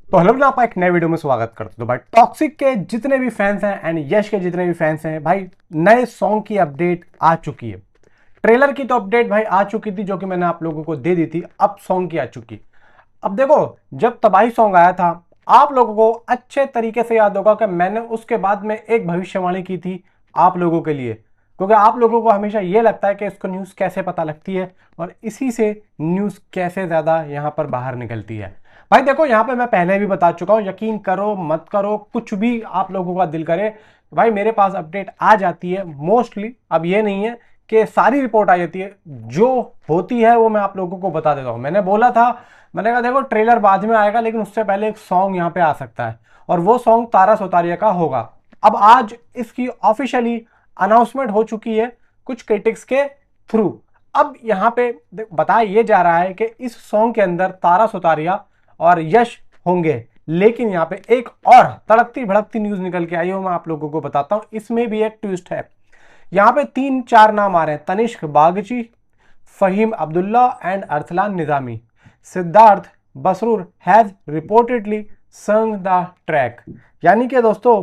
तो हेलो ना, आप एक नए वीडियो में स्वागत करते हो। तो भाई टॉक्सिक के जितने भी फैंस हैं एंड यश के जितने भी फैंस हैं भाई, नए सॉन्ग की अपडेट आ चुकी है। ट्रेलर की तो अपडेट भाई आ चुकी थी, जो कि मैंने आप लोगों को दे दी थी। अब सॉन्ग की आ चुकी। अब देखो, जब तबाही सॉन्ग आया था, आप लोगों को अच्छे तरीके से याद होगा कि मैंने उसके बाद में एक भविष्यवाणी की थी आप लोगों के लिए, क्योंकि आप लोगों को हमेशा यह लगता है कि इसको न्यूज़ कैसे पता लगती है और इसी से न्यूज़ कैसे ज़्यादा यहाँ पर बाहर निकलती है। भाई देखो, यहाँ पे मैं पहले भी बता चुका हूँ, यकीन करो मत करो, कुछ भी आप लोगों का दिल करे, भाई मेरे पास अपडेट आ जाती है मोस्टली। अब ये नहीं है कि सारी रिपोर्ट आ जाती है, जो होती है वो मैं आप लोगों को बता देता हूँ। मैंने बोला था, मैंने कहा देखो ट्रेलर बाद में आएगा, लेकिन उससे पहले एक सॉन्ग यहाँ पे आ सकता है और वो सॉन्ग तारा सुतारिया का होगा। अब आज इसकी ऑफिशियली अनाउंसमेंट हो चुकी है कुछ क्रिटिक्स के थ्रू। अब यहाँ पे बताया ये जा रहा है कि इस सॉन्ग के अंदर तारा सुतारिया और यश होंगे, लेकिन यहाँ पे एक और तड़कती भड़कती न्यूज निकल के आई हो, मैं आप लोगों को बताता हूं। इसमें भी एक ट्विस्ट है। यहाँ पे 3-4 नाम आ रहे हैं: Tanishk Bagchi, Faheem Abdullah and Arsalan Nizami. Siddharth Basrur has reportedly sung the track. यानी कि दोस्तों,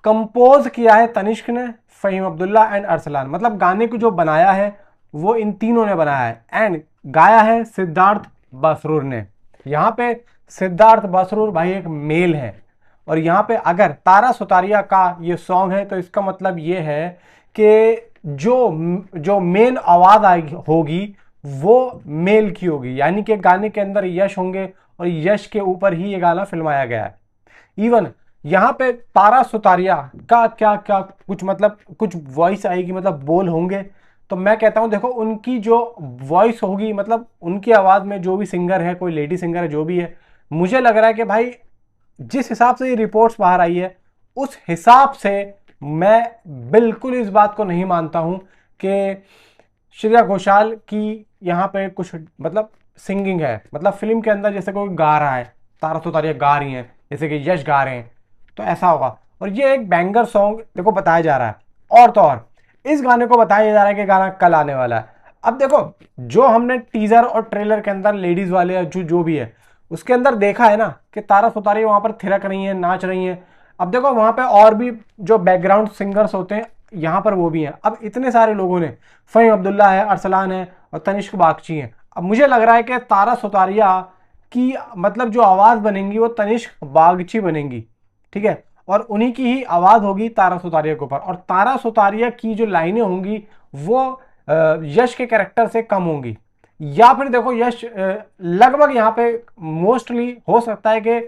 कंपोज किया है तनिष्क ने, फहीम अब्दुल्ला एंड अरसलान, मतलब गाने को जो बनाया है वो इन तीनों ने बनाया है एंड गाया है सिद्धार्थ बसरूर ने। यहाँ पे सिद्धार्थ बसरूर भाई एक मेल है, और यहाँ पे अगर तारा सुतारिया का ये सॉन्ग है तो इसका मतलब ये है कि जो जो मेन आवाज आएगी होगी वो मेल की होगी, यानी कि गाने के अंदर यश होंगे और यश के ऊपर ही ये गाना फिल्माया गया है। इवन यहाँ पे तारा सुतारिया का क्या क्या कुछ मतलब कुछ वॉइस आएगी, मतलब बोल होंगे। तो मैं कहता हूं देखो, उनकी जो वॉइस होगी, मतलब उनकी आवाज में जो भी सिंगर है, कोई लेडी सिंगर है जो भी है, मुझे लग रहा है कि भाई जिस हिसाब से ये रिपोर्ट्स बाहर आई है उस हिसाब से मैं बिल्कुल इस बात को नहीं मानता हूं कि श्रेया घोषाल की यहाँ पे कुछ मतलब सिंगिंग है, मतलब फिल्म के अंदर जैसे कोई गा रहा है, तारा सुतारिया गा रही हैं, जैसे कि यश गा रहे हैं, तो ऐसा होगा। और ये एक बैंगर सॉन्ग देखो बताया जा रहा है। और तो और इस गाने को बताया जा रहा है कि गाना कल आने वाला है। अब देखो, जो हमने टीजर और ट्रेलर के अंदर लेडीज वाले जो भी है उसके अंदर देखा है ना कि तारा सुतारिया वहां पर थिरक रही हैं, नाच रही हैं। अब देखो वहां पे और भी जो बैकग्राउंड सिंगर्स होते हैं यहाँ पर वो भी हैं। अब इतने सारे लोगों ने, फहीम अब्दुल्ला है, अरसलान है और तनिष्क बागची हैं। अब मुझे लग रहा है कि तारा सुतारिया की मतलब जो आवाज बनेगी वो तनिष्क बागची बनेगी, ठीक है, और उन्हीं की ही आवाज होगी तारा सुतारिया के ऊपर। और तारा सुतारिया की जो लाइनें होंगी वो यश के कैरेक्टर से कम होंगी, या फिर देखो यश लगभग यहाँ पे मोस्टली हो सकता है कि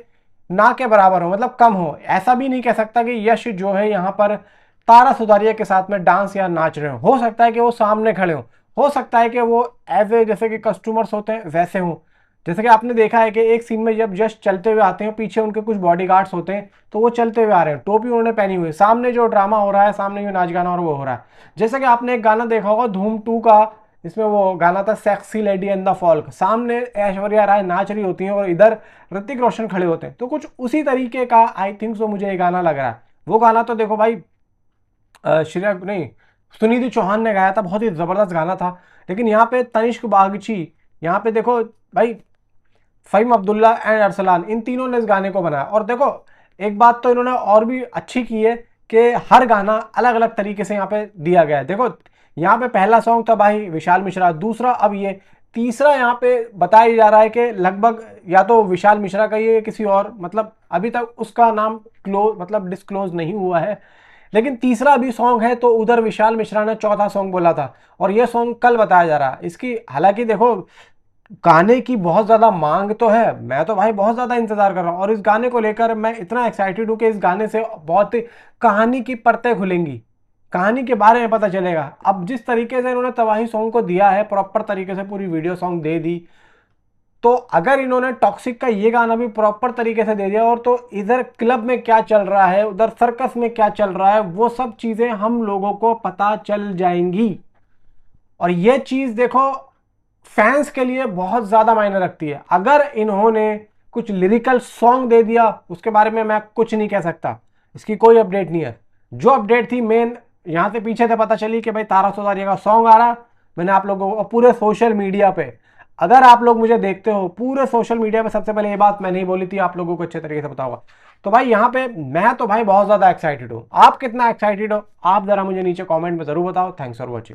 ना के बराबर हो, मतलब कम हो। ऐसा भी नहीं कह सकता कि यश जो है यहाँ पर तारा सुतारिया के साथ में डांस या नाच रहे हो सकता है कि वो सामने खड़े हो सकता है कि वो एज ए जैसे कि कस्टमर्स होते हैं वैसे हो। जैसे कि आपने देखा है कि एक सीन में जब यश चलते हुए आते हैं, पीछे उनके कुछ बॉडीगार्ड्स होते हैं, तो वो चलते हुए आ रहे हैं, टोपी उन्होंने पहनी हुई है, सामने जो ड्रामा हो रहा है, सामने जो नाच गाना और वो हो रहा है। जैसे कि आपने एक गाना देखा होगा धूम 2 का, इसमें वो गाना था sexy lady and the folk, सामने ऐश्वर्या राय नाच रही होती हैं और इधर ऋतिक रोशन खड़े होते हैं। तो कुछ उसी तरीके का आई थिंक सो मुझे ये गाना लग रहा है। वो गाना तो देखो भाई श्रेया नहीं, सुनिधि चौहान ने गाया था, बहुत ही जबरदस्त गाना था। लेकिन यहाँ पे तनिष्क बागची, यहाँ पे देखो भाई फहीम अब्दुल्ला एंड अरसलान, इन तीनों ने इस गाने को बनाया। और देखो एक बात तो इन्होंने और भी अच्छी की है कि हर गाना अलग अलग तरीके से यहाँ पे दिया गया है। देखो यहाँ पे पहला सॉन्ग था भाई विशाल मिश्रा, दूसरा अब ये तीसरा यहाँ पे बताया जा रहा है कि लगभग या तो विशाल मिश्रा का ये किसी और, मतलब अभी तक उसका नाम क्लोज मतलब डिस्क्लोज नहीं हुआ है, लेकिन तीसरा भी सॉन्ग है। तो उधर विशाल मिश्रा ने चौथा सॉन्ग बोला था और ये सॉन्ग कल बताया जा रहा है इसकी। हालांकि देखो गाने की बहुत ज्यादा मांग तो है, मैं तो भाई बहुत ज्यादा इंतजार कर रहा हूँ और इस गाने को लेकर मैं इतना एक्साइटेड हूँ कि इस गाने से बहुत कहानी की परतें खुलेंगी, कहानी के बारे में पता चलेगा। अब जिस तरीके से इन्होंने तबाही सॉन्ग को दिया है, प्रॉपर तरीके से पूरी वीडियो सॉन्ग दे दी, तो अगर इन्होंने टॉक्सिक का ये गाना भी प्रॉपर तरीके से दे दिया, और तो इधर क्लब में क्या चल रहा है, उधर सर्कस में क्या चल रहा है, वो सब चीजें हम लोगों को पता चल जाएंगी। और ये चीज देखो फैंस के लिए बहुत ज्यादा मायने रखती है। अगर इन्होंने कुछ लिरिकल सॉन्ग दे दिया उसके बारे में मैं कुछ नहीं कह सकता, इसकी कोई अपडेट नहीं है। जो अपडेट थी मेन यहां से पीछे से पता चली कि भाई तारा सुतारिया का सॉन्ग आ रहा, मैंने आप लोगों को पूरे सोशल मीडिया पे अगर आप लोग मुझे देखते हो पूरे सोशल मीडिया पे, सबसे पहले ये बात मैं नहीं बोली थी, आप लोगों को अच्छे तरीके से बताऊंगा। तो भाई यहाँ पे मैं तो भाई बहुत ज्यादा एक्साइटेड हूँ। आप कितना एक्साइटेड हो आप जरा मुझे नीचे कमेंट में जरूर बताओ। Thanks for watching.